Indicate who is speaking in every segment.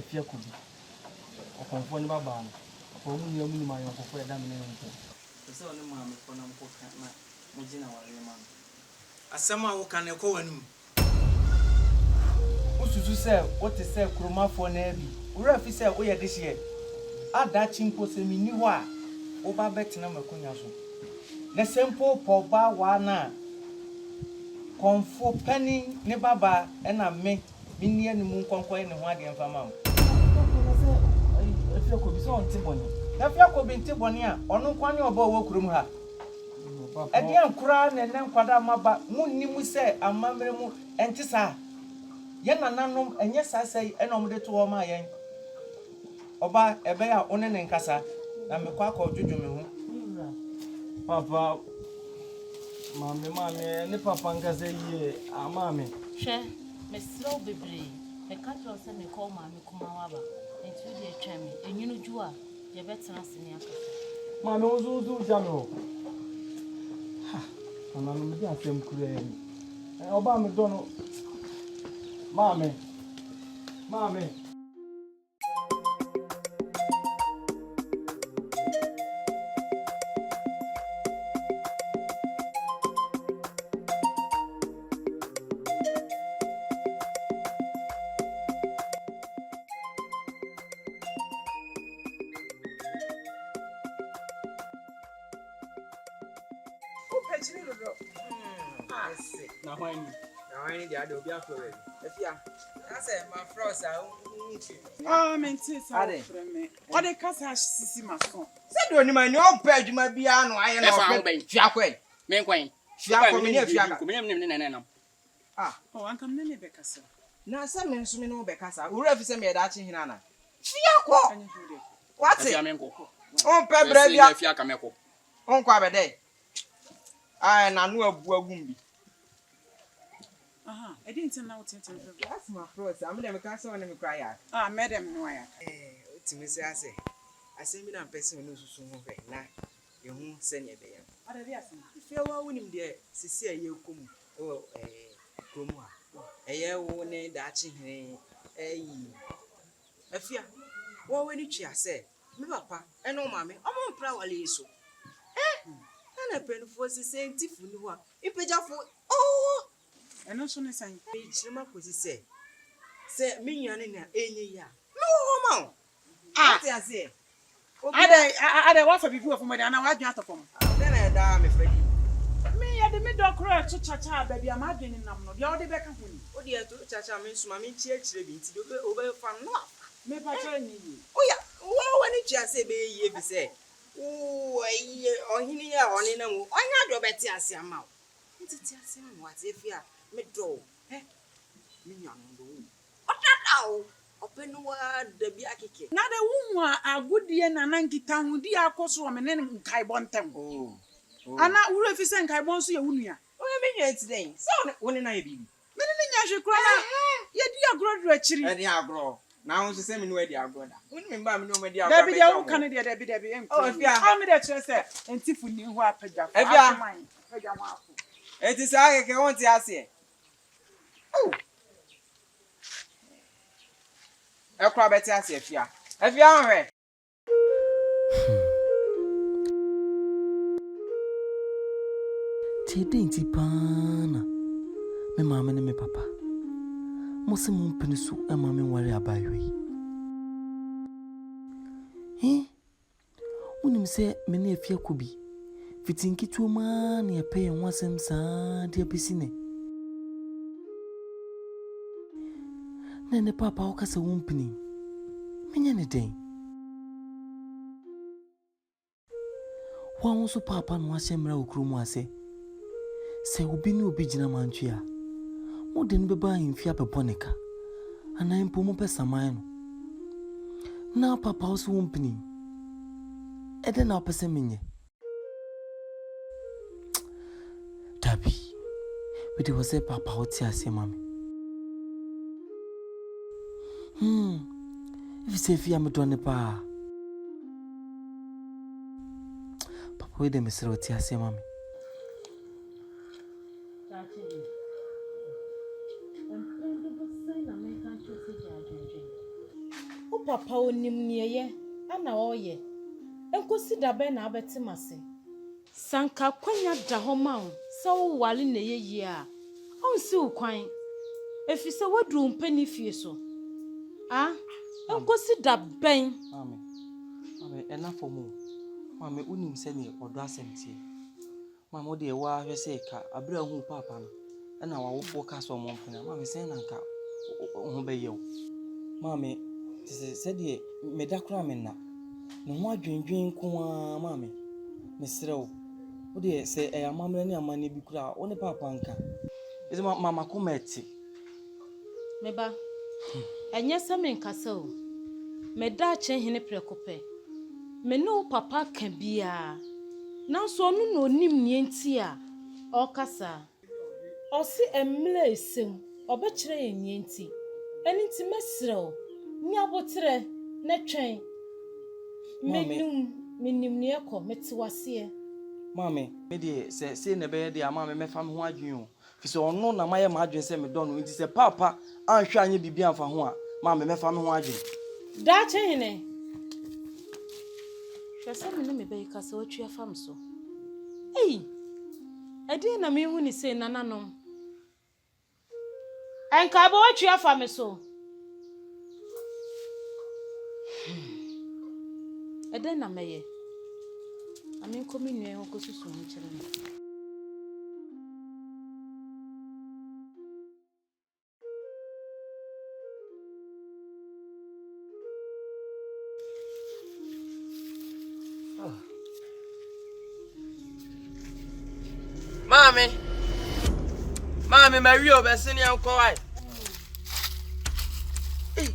Speaker 1: efia kubi. Okonfo ni baba no. For mu ni amu ma yonkofo e da me nko. Se one ma me ko na mko kan na mo gina wale ma. Asema wo kan e ko wanum. Ususu se what is say kromafo na bi. Ura fi se wo ye de hye. Ada chimpo se mi ni ho a wo ba betena makonya so. Na sempo po ba wa na konfo pani ne baba e na me ni anu nkonko e ne ho ade mfa ma wo. Efia ko bi so on tiboni. Efia ko bi tiboni a onu kwani oba wo kurum ha. Ede ankura na ne nkwada maba munni mu se amamre mu enti sa. Ye nananom enye sasai e na omde to wo ma yen. Oba ebe ya one ne nkasa na mekwa akọjuju me ho. Papa mami ne papa nkasa yie amami.
Speaker 2: Hwe me slow bebre. Me ka tro se me call mami kuma waba. Enti udi etwa me. Enyunu ju a ye betena se ne akasa.
Speaker 1: Mami ozuzu jame ho. Ha, ana no me di asem kure ni. Oba me do no. Mami.
Speaker 3: Na wani dia do bia for ready. Efia. Na say my frost a unchi.
Speaker 4: Ah, menti sa freme. O de kasa sisi maso.
Speaker 3: Se do ni ma ni o pa adwuma bia no aye na o pe. Fia kwen.
Speaker 5: Men kwen.
Speaker 3: Fia kwen me ni afia ka.
Speaker 5: Men.
Speaker 4: Ah, oh, ankam ne be kasa.
Speaker 3: Na se me nso me no be kasa. Ura fi se me da chi hina na. Fia ko. What?
Speaker 5: Fia men ko.
Speaker 3: On pe bra bia.
Speaker 5: Fia ka me ko.
Speaker 3: On kwa bede. Ah, na no abu agum bi.
Speaker 4: Aha, I didn't know what to do.
Speaker 3: That's my frost. I'm them ka so na me cry ya.
Speaker 4: Ah, madam no ya.
Speaker 3: Otimi se ase. Ase mi na person no susu ho fe na ye hu se ne be ya.
Speaker 4: Ada dia ase.
Speaker 3: Fia wa wonim de sisi aye komu. O komu a. Eye wo ne da chi hene eyi. Afia. Wo weni twi ase. Me papa e no mame. Omo mpra wale so. Na penfo sisi entifu ni ho a. Ipejafo. Oh.
Speaker 4: Eno so ne san.
Speaker 3: Chirima kwesi se minyane na enye ya. No ho ma. Ati ase.
Speaker 4: Ada wa fa bibi of mode ana wa dwan atopom.
Speaker 3: Den na da me fredi.
Speaker 4: Me ya de me dokro to chacha ba bia ma dwen nam no. Bia wo de be ka honi.
Speaker 3: O de to chacha me nsuma me chi achire bi nti obe fa no.
Speaker 4: Me pa cha ni yi.
Speaker 3: Oya, wo wani chi ase be yie bi se. O aye ohini ya oni na mu. Onya do beti ase ama wo. Nti ti ase ma wa te fia. Me do me nyando otadao openuwa da bi akike
Speaker 4: Na de wunwa agudie na nankita hudi akoso o me ne nkai bontem. Ana wura fi se nkai bon so ye wunua.
Speaker 3: o me nwa today so woni na ye bibi
Speaker 4: Me ne nya hwekura na ye di agro do akiri.
Speaker 3: e di agro na won so se me no di agro da woni me ba me no me di agro
Speaker 4: Da bi dia wo kan de da bi enko.
Speaker 3: Oh afia
Speaker 4: Ha me de kire se entifu ni ho apagya.
Speaker 3: Afia
Speaker 4: apagya ma afo.
Speaker 3: eti sa akeke won ti ase oh ekwa beti ase afia hwe
Speaker 1: Tidenti pana. Me mama ne me papa. Mose mo mpenisu e mama nware abayoyi. Unim se me ne afia kubi. Fitinki tu ma ne epe enwasem sa de abisine. Nene papa okasa wumpini. Menya ne den. Wa won so papa no ahyemra okrumu ase. Se obi ni obi gina mantwe a. Mo de no beba himfia beboneka. Anan po mo pesaman no. Na papa oso wumpini. Ede na opese menye. Tabi. We de was papa oti ase mami. If you say if you am done pa. Papa we de mesro oti ase mami.
Speaker 2: papa onim nieye ana oye enkosi dabe na abete mase sanka kwanya da ho ma wo se wo wale na yeyi a onsi ukwan efise wadru mpani fie so enkosi daben
Speaker 5: mame enough mo mame unim se ne odo asemtie mame o de wa hwe se ka abra hu papa no na wawofo ka so mo mpena mame se na nka ho be yew mame se de medakra me na no ho adwendwen ko a mame mesrew o de se amamre ne amane bi kura o ne papa nka ese mama ko meti
Speaker 2: meba enye se me nkasa o meda che hene prekope me no papa ka bia nanso onu no nim nie nti a okasa osi emle esem obekire ye nie nti eni nti mesrew ni abotre na twen menim nie ko metiwase
Speaker 5: mame me de se ne be de mame mefa me ho adwen o fi se ono na maye ma adwen se me do no nti se papa anhwe anye bibia amfa ho a mame mefa me ho adwen
Speaker 2: da che hene hwese me no me be kasa otwa fam so edi na me hu ni se nananom enka bo otwa fam so eden na meye amen komi nue ho kosusu ho kire no
Speaker 3: Mami, Mario, Bessini, and Koi.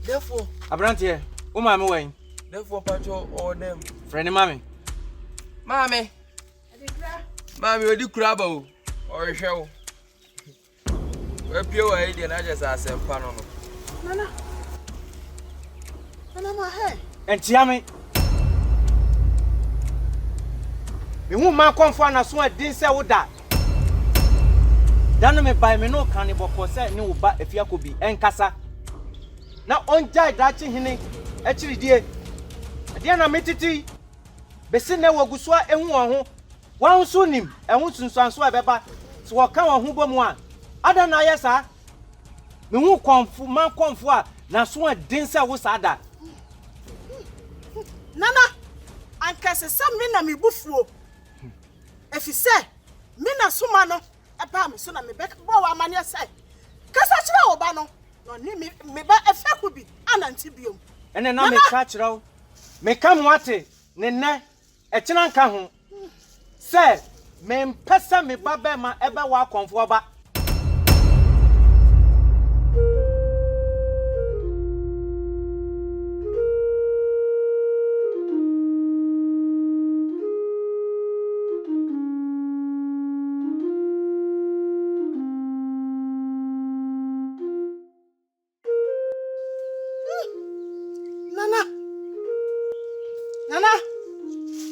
Speaker 3: Therefore,
Speaker 1: Abrante, mama wayne.
Speaker 3: Therefore, Patrol or them.
Speaker 1: Friend mammy.
Speaker 3: Mammy, will you crab or a show? We're pure idea, and I just asked a panel.
Speaker 4: Nana, my head.
Speaker 1: And Tiami. Me won't man come for an so I didn't say what that. Dana me buy me no cannibal for say no ba if you could be en casa. Now on jai dachi hine actually dear. Dear na metiti. Besin na waguswa ehu ho. Wan so nim ehu sunsanso abeba. So waka wan hu bom a. Ada na yesa. Me hu konfu man konfu a na so a din say wo sada.
Speaker 4: Nana, anka se sam me na me bufuo. Efi se me na suma no eba me so na me be bo wa amane se. Kasa kire oba no no ni me ba efa ku bi ananti biom.
Speaker 1: Ene na me ka kire me ka mo ate ne ne e kina nka ho. Se me mpesa me ba be ma ebe wa konfo oba.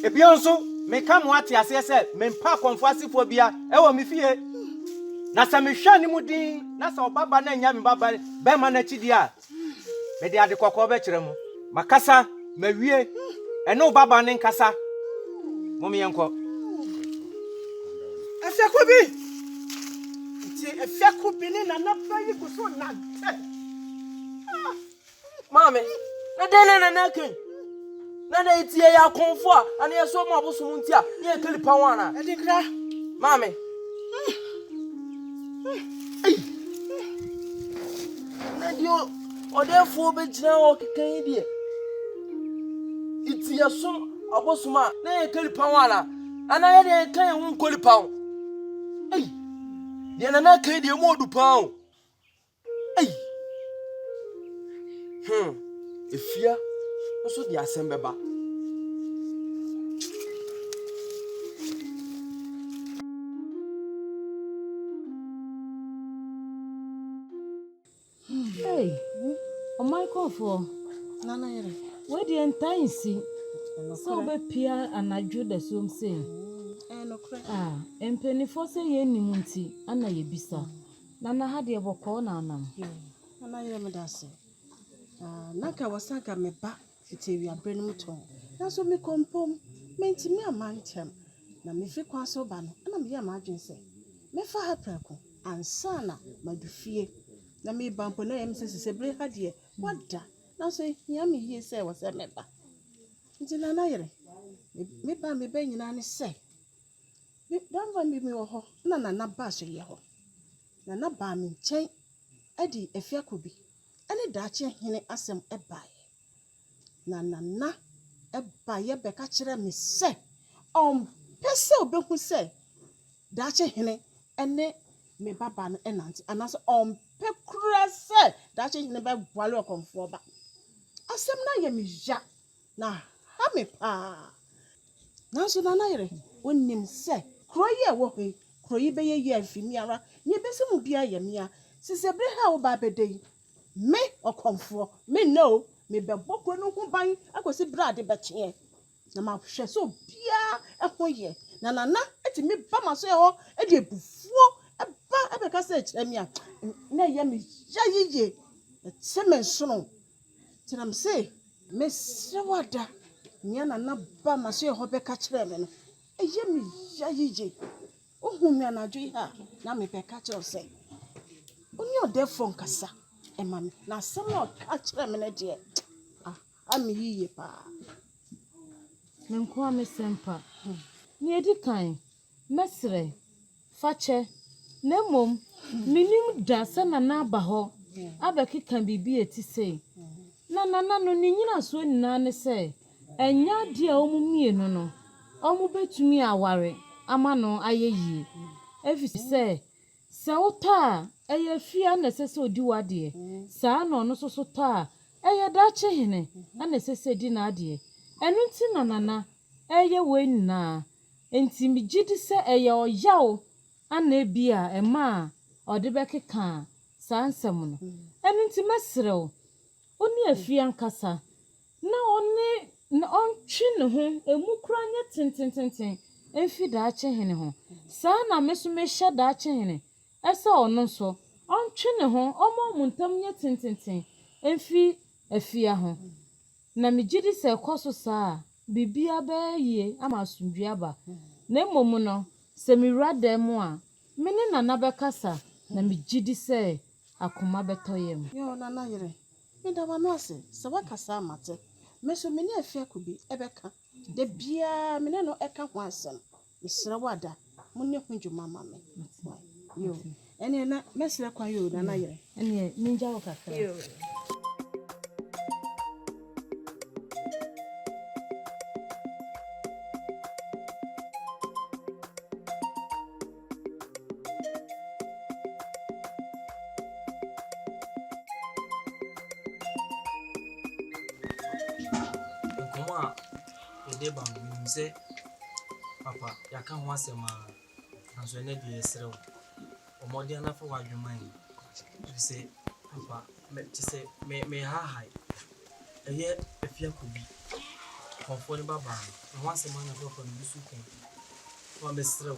Speaker 1: Ebionso me kam wate ase se me mpa konfo asefo bia e wo me fie na se me hwa ni mudin na se obaba na nya me baba be ma na chidi a me de ade kokko be kire mu makasa mawie e no baba ne nkasa mo me yenko
Speaker 4: Efiako bi ni na bayi ko so na
Speaker 3: Mami, na dele na ken. Na na itie ya konfo a ana yeso mo abosom ntia ye kelipa wana
Speaker 4: edikra
Speaker 3: mami na dio odefo be gina o kekan die itie so abosom a na ye kelipa wana ana ye de kan hu kolipa de na kan die mo du pa o efia so di asembeba
Speaker 2: hey o my comfort
Speaker 4: nana yere
Speaker 2: we the entire see so be pia anadwo da so mse
Speaker 4: no kra
Speaker 2: empenifo se ye nim nti ana ye bisa nana ha de bokọ na anam
Speaker 4: nana yere me da se Naka wasaka me ba fiti wi abre no muton. Na so me kompom mentimi amantem. Na me fi kwa so ba no na me ya ma adwen se. Me fa ha prako ansa na madufie. Na me bampo na yem se bre ha de wada. Na so nya me yie se wo se me ba. Nti na na yere. Me ba me ba nyina ne se. Me damba me wo ho na ba so ye ho. Na ba me nchen adi afiakobi. Ane dache hene asem ebae. Na ebae beka kire me se pese obehu se dache hene ene me baba no enante anaso pe kura se dache hene be boale okomfo ba. Asem na ye me ja na ha me pa. Na so na yere onim se kroye wo he kroyi be ye afimi ara nye bese mu bia ye mia sisebre ha wo ba bedei me okomfo me no me be bokro no ho ban akosi brade be kye na ma hwe so bia ehoye na eti me ba maso e ho e de bufuo e ba e be ka se kire mi a na ye me ya yiye se me nsono tinam se me sewada nya na ba maso e ho be ka kire me no e ye me ya yiye ohun mi anadwo ha na me be ka kire se oni odefo nkasa emami na asem na ka kire me ne de ami yiye pa
Speaker 2: Me nko ame sempa. Ni edi kan mesre fache na mom minim da se na aba ho abekeka bibi eti sei. Na no ni nyina so nyina ne se enya de a omu mienu no omu betumi aware ama no ayeyie. Efi se wota eye fia na sese odi wade saa na ono so ta eye dache hene na sese di na ade enu nti na eye we nyina enti mi gidi se eye oyaw ana ebia ema ode bekeka saa nsem no enu nti mesrew oni afia nkasa na ontwe ne ho emu kura nya tentententen emfi dache hene ho saa na meso mehya dache hene esa ono so ontwe ne ho omo muntam nya tententen emfi afia ho na me gidi se koso saa bibia ba yie ama asundua ba na mmom no se mi wrada mu a mene na bekasa na me gidi se akoma betoyem
Speaker 4: yo na yere me da wano ase se wakasa amate meso me ne afia kubi ebeka de bia mene no eka ho asem mesre wada mo ne hu djuma mama yo ene na mesre kwa yo na yere
Speaker 2: ene ninja wakaka
Speaker 4: yo
Speaker 5: Deba mse papa yaka ho asema anso ene de yesrew omode na fa wadwuman se papa me ha eye afia kobi konfo ne baba ho asema na papa no bisu kan wa mesrew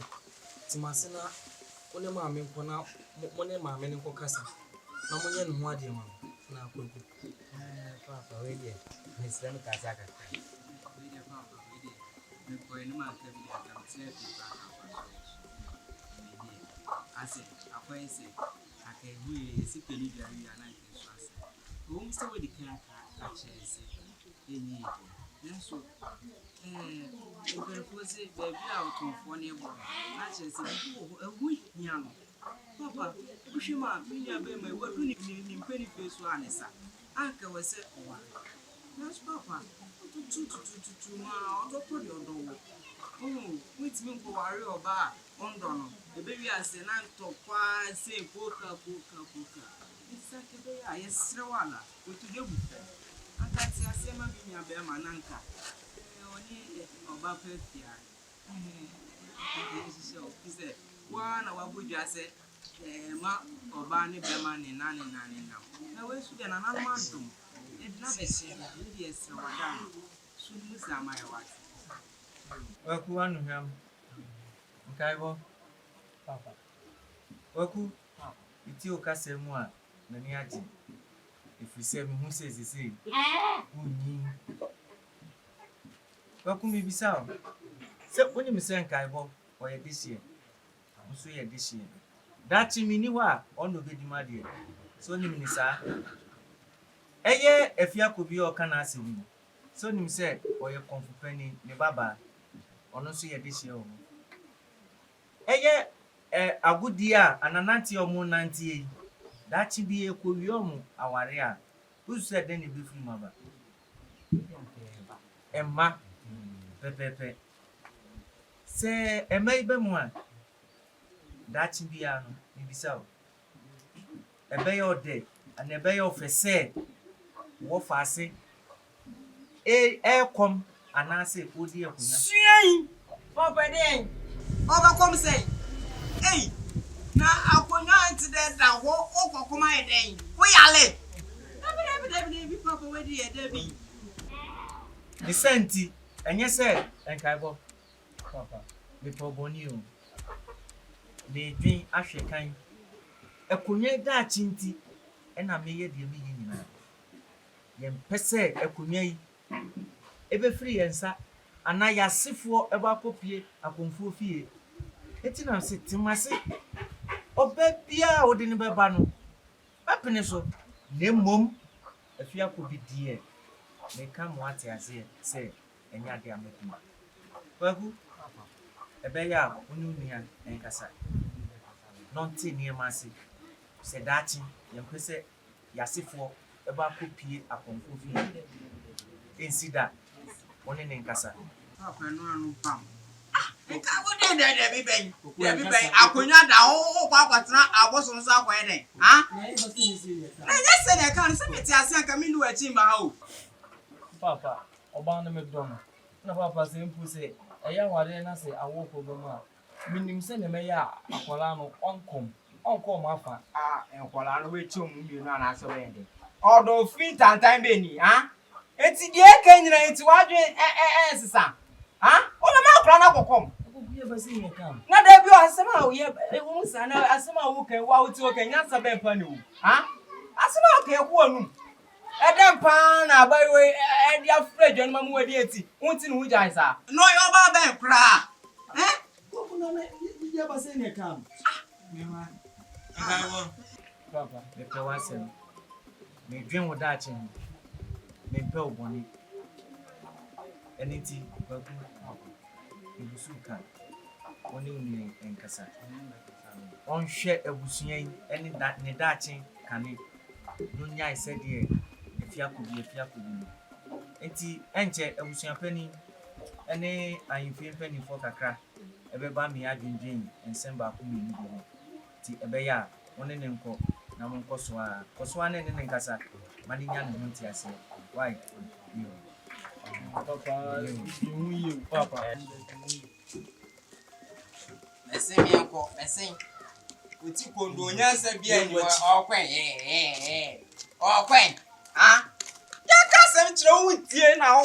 Speaker 5: timase na one ma me nko na mo ne ma me nko kasa na mo nye ne ho ade ma na akogu
Speaker 3: papa we de mesrew no kasa ka me boy no man tabi ya tam se fi ba ase akwai se akai hu se peli bia wi ana ke so ase wo mi se we di kan ka chese enyi nso ko se be bia otonfo ne bo na chese wo ehu hia no papa ushima minya be mai wadu ni mpeni fe so anesa aka we se owa na papa tu ma odo ko di odo wo with me ko wari oba ondo no ebe wi ase na ntokwa se poka isa ke be ya yesre wala otu de bu akati ase ma bi nya be ma nanka oni oba pefia se o kise wa na wa buju ase ma oba ni be ma ni nani na we su de na na ma dum na be se ni yesre wada sunu sama ya wati
Speaker 1: waku anu hwam nkaibo papa waku iti okasemu a nani ati If we say me who says they say, welcome me beside. So when you say Kaibo or this year, I'm so this year. That you mean on the video, my dear. So you mean, sir. If you could be or can ask me. So you said, or your comfort penny, ne baba, or no see this year. A good year and a 90 or more 98. That should be a curium, our area. Who said then you be free, mother? Emma, Pepe. Say, a maybe one. That should be maybe so. A bay or day, and a bay of a say, what I say. Come, and I say, oh dear,
Speaker 3: Swing! Papa then. Overcome say. Hey! Now I put on to that down. What come my day? We are late. Every papa, where dear Debbie.
Speaker 1: the senti, and yes, sir, and Kaibo, Papa, before Bonio. They drink Asher kind. A cunye da chinti, and I may be meaning. Yen pese a cunye. Ebe free and sa, and I asifo eba copy a confu fee. It's not sitting my seat. Oh, baby, or didn't be banu. Happiness of name mum, if you could be dear. May come what I say, and ya dear making. Well, who? A bear, Ununia, and Cassa. Not near Massy. Said that, young Pesse, Yasifo, about copy upon Fufi. In Sida, one in Cassa.
Speaker 3: Papa, no, pam. I can't Debbie. I could not know Papa, I was on Southway. Huh? I just said I can't send it as I come into a chamber.
Speaker 5: Papa, Obana McDonald. No, Papa, simple say, a young one, and I say, I walk over my. Meaning, send a mayor, a Colano, Uncle Maffa.
Speaker 3: And Colano, which you know, I surrender. Although feet and time, Benny, huh? It's the air can it's what you answer, huh? Oh, the mouth come.
Speaker 5: Never seen you come.
Speaker 3: Not that you are somehow here, a woman, as someone who can wow to okay, not some penny, huh? As somehow can one. Adam pan, by way, and your friend, your mamma, deity, wanting which I saw. No, your baba, cry. Eh?
Speaker 5: You never seen you come.
Speaker 1: Papa, the Kawasan may dream with that in may pell bonnet. Anything but you can only in Cassa. On share a bushing, any that Nedachi can it. Dunya said, dear, if you could be a fearful. Enti, enter a bushing penny, any I feel penny for Kakra. Everybody me had dream and send back to me. Ti a bear, one in Enco, Namon Coswan and Cassa, Madinian Montias. Why? You.
Speaker 5: Papa, you, Papa.
Speaker 3: I say, me uncle, I say, with you could do yes, be any or Quen, or Quen, huh? You can't send you with you now,